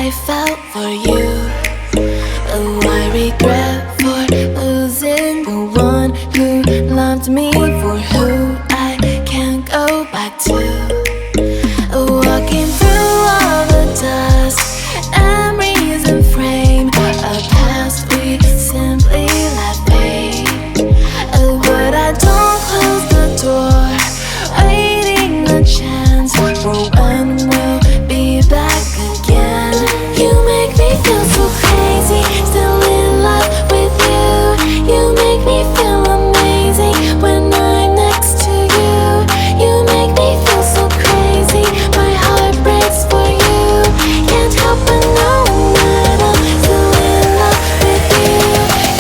I felt for you. Oh, I regret for losing the one who loved me, for who I can't go back to. Walking through all the dust, memories and frame, a past we simply let fade. Oh, but I don't close the door, waiting a chance for when we'll be back again. You make me feel so crazy, still in love with you. You make me feel amazing when I'm next to you. You make me feel so crazy, my heart breaks for you. Can't help but know that I'm still in love with you.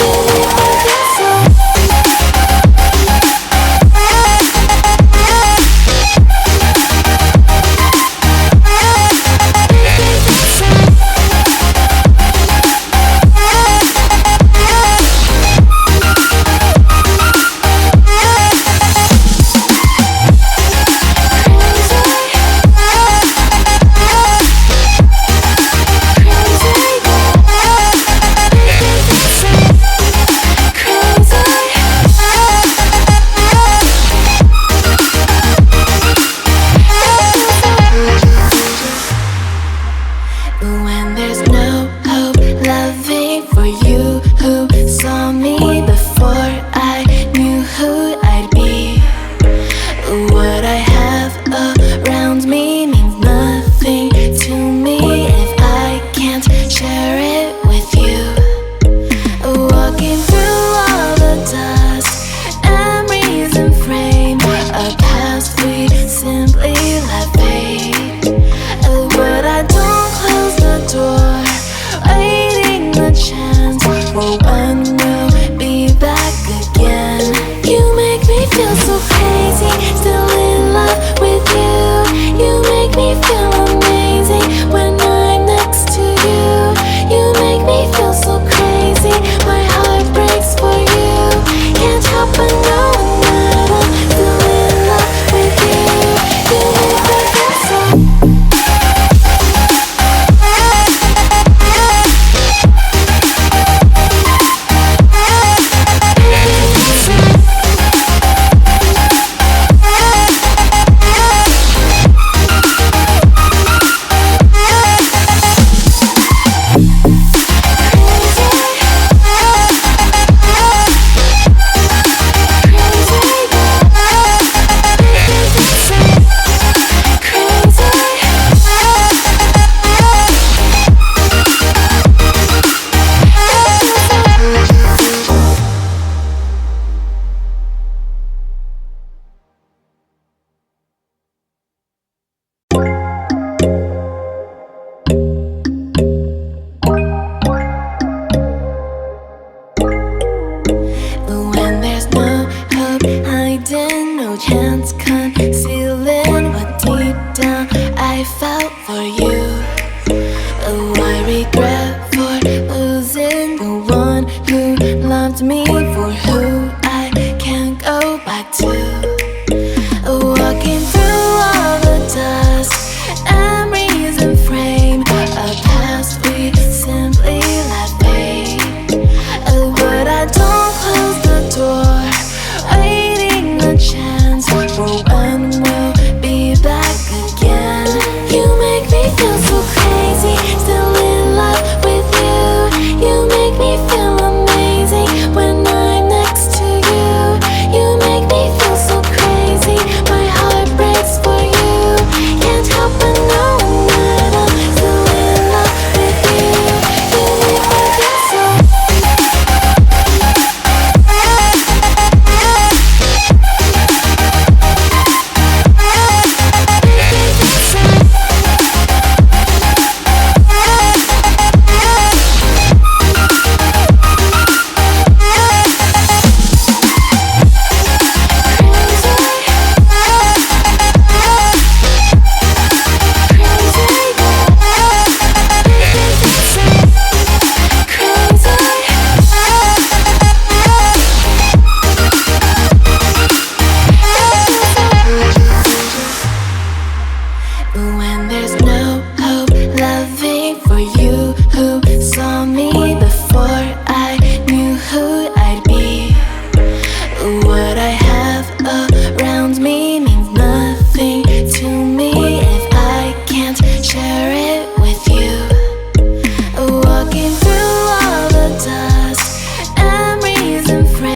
You make me feel so. When there's no hope, loving for you who saw me before I knew who I'd be. What I have around me means nothing to me if I can't share it with you. Walking through all the dust, memories and frame, a past we simply let fade. But I don't close the door, waiting a chance for when we'll be back again. You make me feel so crazy, still in love with you. You make me feel amazing when I'm next to you. You make me feel so crazy, my heart breaks for you. Can't help but know that I'm still in love with you. You make me feel so. When there's no hope, hiding, no chance concealing what deep down I felt for you. Oh, I regret